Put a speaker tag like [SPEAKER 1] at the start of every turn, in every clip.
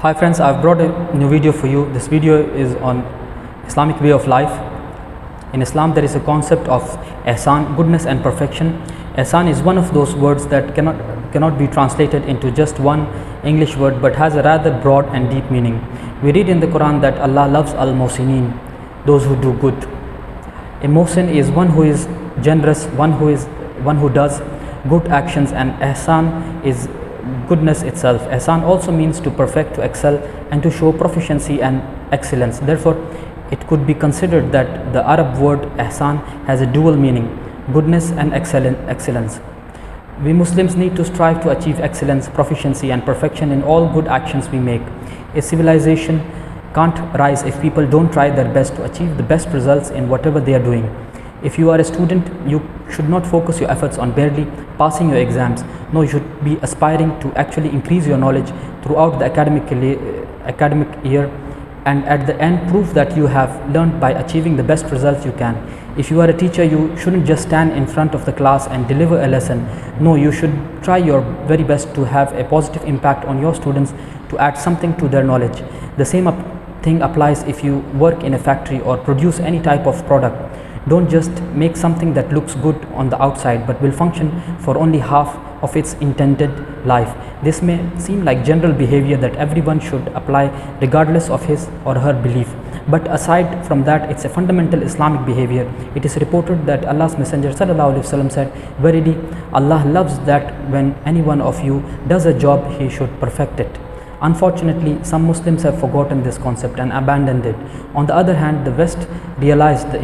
[SPEAKER 1] Hi friends, I've brought a new video for you. This video is on Islamic way of life. In Islam there is a concept of Ihsan, goodness and perfection. Ihsan is one of those words that cannot be translated into just one English word, but has a rather broad and deep meaning. We read in the Quran that Allah loves al-Muhsinin, those who do good. A Muhsin is one who is generous, one who does good actions, and Ihsan is goodness itself. Ihsan also means to perfect, to excel, and to show proficiency and excellence. Therefore, it could be considered that the Arab word Ihsan has a dual meaning, goodness and excellence. We Muslims need to strive to achieve excellence, proficiency, and perfection in all good actions we make. A civilization can't rise if people don't try their best to achieve the best results in whatever they are doing. If you are a student, you should not focus your efforts on barely passing your exams. No, you should be aspiring to actually increase your knowledge throughout the academic year, and at the end prove that you have learned by achieving the best results you can. If you are a teacher, you shouldn't just stand in front of the class and deliver a lesson. No, you should try your very best to have a positive impact on your students, to add something to their knowledge. The same thing applies if you work in a factory or produce any type of product. Don't just make something that looks good on the outside but will function for only half of its intended life. This may seem like general behavior that everyone should apply regardless of his or her belief. But aside from that, it's a fundamental Islamic behavior. It is reported that Allah's Messenger ﷺ said, "Verily, Allah loves that when any one of you does a job, he should perfect it." Unfortunately, some Muslims have forgotten this concept and abandoned it. On the other hand, the West realized the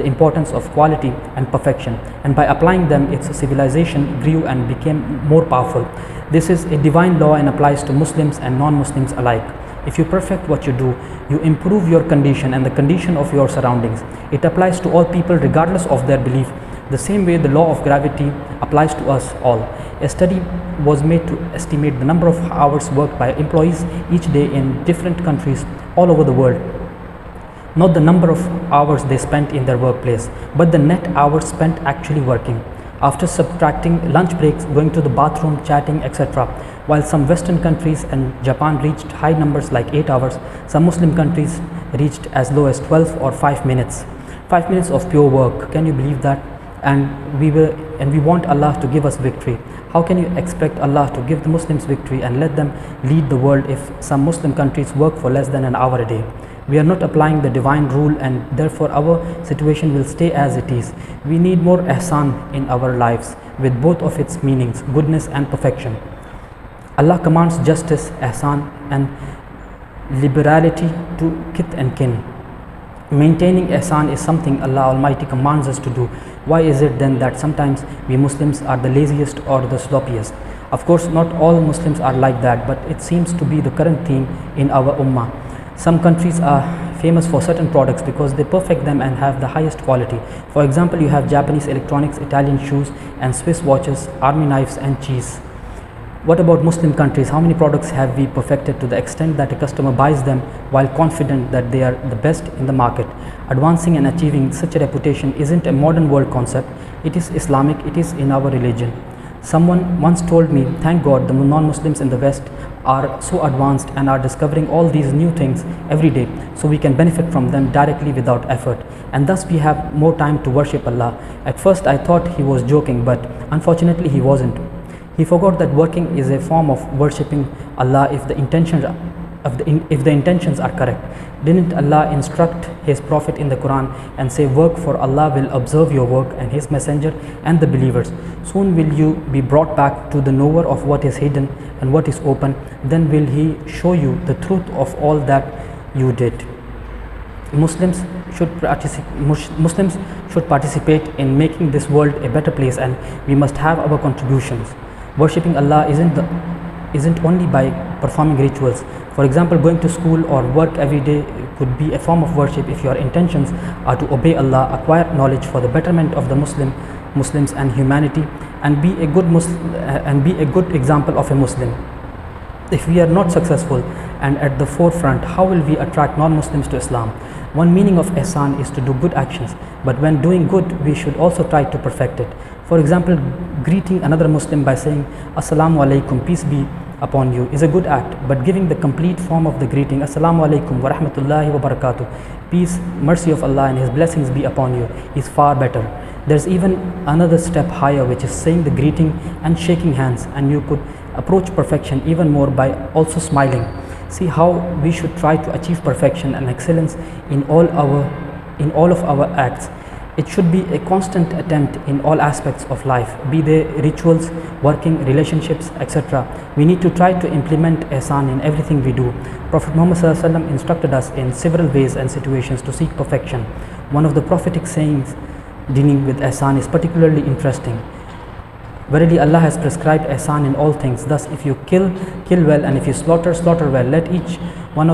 [SPEAKER 1] importance of quality and perfection, and by applying them, its civilization grew and became more powerful. This is a divine law and applies to Muslims and non-Muslims alike. If you perfect what you do, you improve your condition and the condition of your surroundings. It applies to all people regardless of their belief. The same way the law of gravity applies to us all. A study was made to estimate the number of hours worked by employees each day in different countries all over the world. Not the number of hours they spent in their workplace, but the net hours spent actually working. After subtracting lunch breaks, going to the bathroom, chatting, etc. While some Western countries and Japan reached high numbers like 8 hours, some Muslim countries reached as low as 12 or 5 minutes. 5 minutes of pure work. Can you believe that? And we want Allah to give us victory. How can you expect Allah to give the Muslims victory and let them lead the world if some Muslim countries work for less than an hour a day? We are not applying the divine rule, and therefore our situation will stay as it is. We need more ihsan in our lives with both of its meanings, goodness and perfection. Allah commands justice, ihsan and liberality to kith and kin. Maintaining ihsan is something Allah Almighty commands us to do. Why is it then that sometimes we Muslims are the laziest or the sloppiest? Of course, not all Muslims are like that, but it seems to be the current theme in our ummah. Some countries are famous for certain products because they perfect them and have the highest quality. For example, you have Japanese electronics, Italian shoes and Swiss watches, army knives and cheese. What about Muslim countries? How many products have we perfected to the extent that a customer buys them while confident that they are the best in the market? Advancing and achieving such a reputation isn't a modern world concept. It is Islamic, it is in our religion. Someone once told me, thank God the non-Muslims in the West are so advanced and are discovering all these new things every day, so we can benefit from them directly without effort, and thus we have more time to worship Allah. At first I thought he was joking, but unfortunately he wasn't. He forgot that working is a form of worshipping Allah if the intentions are correct. Didn't Allah instruct his prophet in the Quran and say, work for Allah will observe your work and his messenger and the believers? Soon will you be brought back to the knower of what is hidden and what is open. Then will he show you the truth of all that you did. Muslims should participate in making this world a better place, and we must have our contributions. Worshipping Allah isn't only by performing rituals. For example, going to school or work every day could be a form of worship if your intentions are to obey Allah, acquire knowledge for the betterment of the Muslims and humanity, and be a good example of a Muslim. If we are not successful and at the forefront, how will we attract non-Muslims to Islam? One meaning of ihsan is to do good actions, but when doing good, we should also try to perfect it. For example, greeting another Muslim by saying Assalamu alaikum, peace be upon you is a good act, but giving the complete form of the greeting, Assalamu alaikum wa rahmatullahi wa barakatuh, peace, mercy of Allah and His blessings be upon you, is far better. There's even another step higher, which is saying the greeting and shaking hands, and you could approach perfection even more by also smiling. See how we should try to achieve perfection and excellence in all of our acts. It should be a constant attempt in all aspects of life, be they rituals, working, relationships, etc. We need to try to implement ihsan in everything we do. Prophet Muhammad ﷺ instructed us in several ways and situations to seek perfection. One of the prophetic sayings dealing with ihsan is particularly interesting. Verily Allah has prescribed ihsan in all things. Thus, if you kill well, and if you slaughter well. Let each one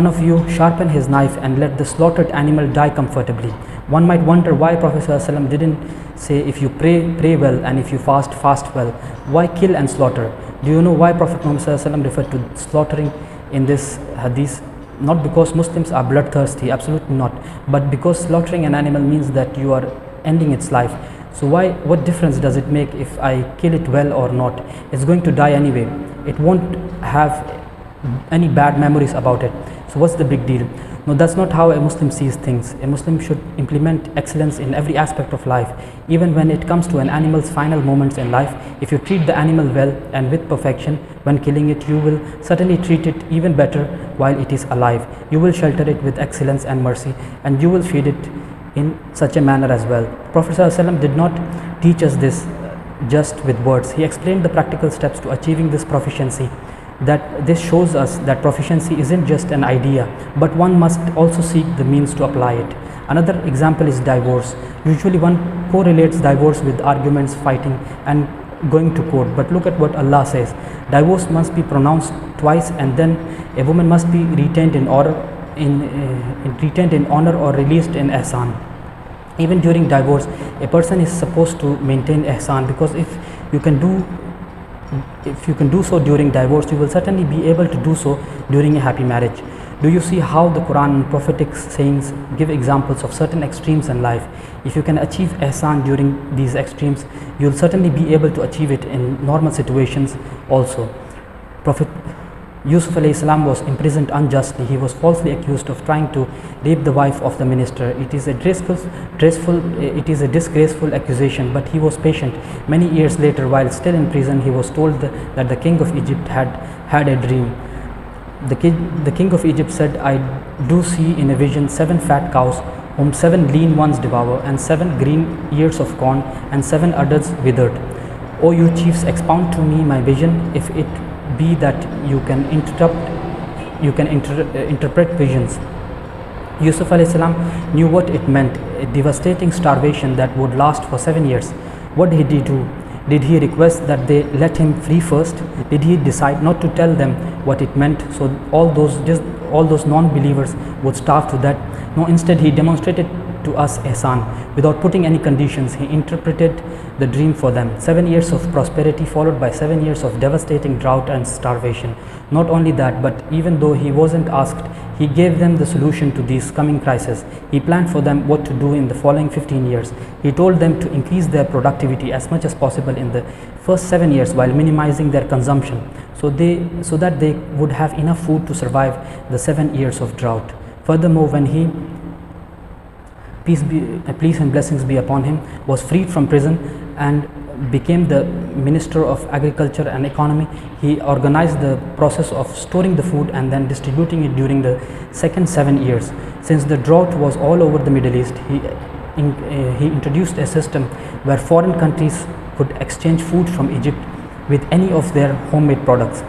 [SPEAKER 1] of you sharpen his knife, and let the slaughtered animal die comfortably. One might wonder why Prophet ﷺ didn't say if you pray well, and if you fast well. Why kill and slaughter? Do you know why Prophet Muhammad ﷺ referred to slaughtering in this hadith? Not because Muslims are bloodthirsty, absolutely not, but because slaughtering an animal means that you are ending its life. So what difference does it make if I kill it well or not? It's going to die anyway. It won't have any bad memories about it. So what's the big deal? No, that's not how a Muslim sees things. A Muslim should implement excellence in every aspect of life. Even when it comes to an animal's final moments in life, if you treat the animal well and with perfection when killing it, you will certainly treat it even better while it is alive. You will shelter it with excellence and mercy, and you will feed it in such a manner as well. Prophet ﷺ did not teach us this just with words. He explained the practical steps to achieving this proficiency. That this shows us that proficiency isn't just an idea, but one must also seek the means to apply it. Another example is divorce. Usually one correlates divorce with arguments, fighting and going to court, but look at what Allah says. Divorce must be pronounced twice, and then a woman must be retained in honor or released in ihsan. Even during divorce, a person is supposed to maintain ihsan, because if you can do so during divorce, you will certainly be able to do so during a happy marriage. Do you see how the Quran and prophetic sayings give examples of certain extremes in life? If you can achieve ihsan during these extremes, you will certainly be able to achieve it in normal situations also. Prophet Yusuf alayhi salam was imprisoned unjustly. He was falsely accused of trying to rape the wife of the minister. It is a disgraceful accusation, but he was patient. Many years later, while still in prison, he was told that the king of Egypt had a dream. The king of Egypt said, I do see in a vision 7 fat cows whom 7 lean ones devour, and 7 green ears of corn, and 7 udders withered. O you chiefs, expound to me my vision, if it be that you can interpret visions. Yusuf alayhi salam knew what it meant, a devastating starvation that would last for 7 years. What did he do? Did he request that they let him free first? Did he decide not to tell them what it meant, so all those non-believers would starve to death? No, instead he demonstrated to us ihsan. Without putting any conditions, he interpreted the dream for them. 7 years of prosperity followed by 7 years of devastating drought and starvation. Not only that, but even though he wasn't asked, he gave them the solution to these coming crises. He planned for them what to do in the following 15 years. He told them to increase their productivity as much as possible in the first 7 years while minimizing their consumption, so that they would have enough food to survive the 7 years of drought. Furthermore, when he, peace and blessings be upon him, was freed from prison and became the Minister of Agriculture and Economy, he organized the process of storing the food and then distributing it during the second 7 years. Since the drought was all over the Middle East, he introduced a system where foreign countries could exchange food from Egypt with any of their homemade products.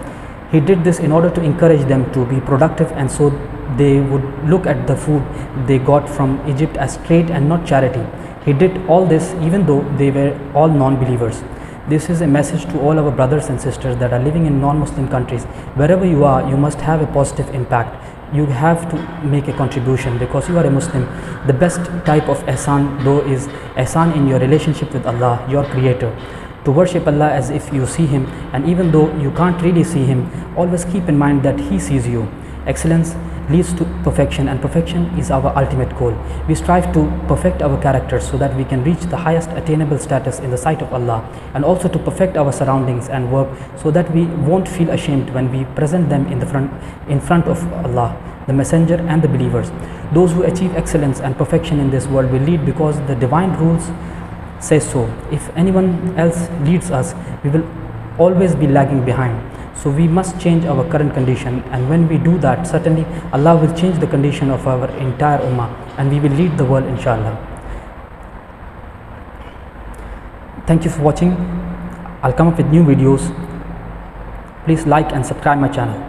[SPEAKER 1] He did this in order to encourage them to be productive, and so they would look at the food they got from Egypt as trade and not charity. He did all this even though they were all non-believers. This is a message to all our brothers and sisters that are living in non-Muslim countries. Wherever you are, you must have a positive impact. You have to make a contribution because you are a Muslim. The best type of ihsan though is ihsan in your relationship with Allah, your creator. To worship Allah as if you see him, and even though you can't really see him, always keep in mind that he sees you. Excellence leads to perfection, and perfection is our ultimate goal. We strive to perfect our characters so that we can reach the highest attainable status in the sight of Allah, and also to perfect our surroundings and work so that we won't feel ashamed when we present them in front of Allah, the Messenger and the believers. Those who achieve excellence and perfection in this world will lead because the divine rules say so. If anyone else leads us, we will always be lagging behind. So we must change our current condition, and when we do that, certainly Allah will change the condition of our entire ummah, and we will lead the world, inshallah. Thank you for watching. I'll come up with new videos. Please like and subscribe my channel.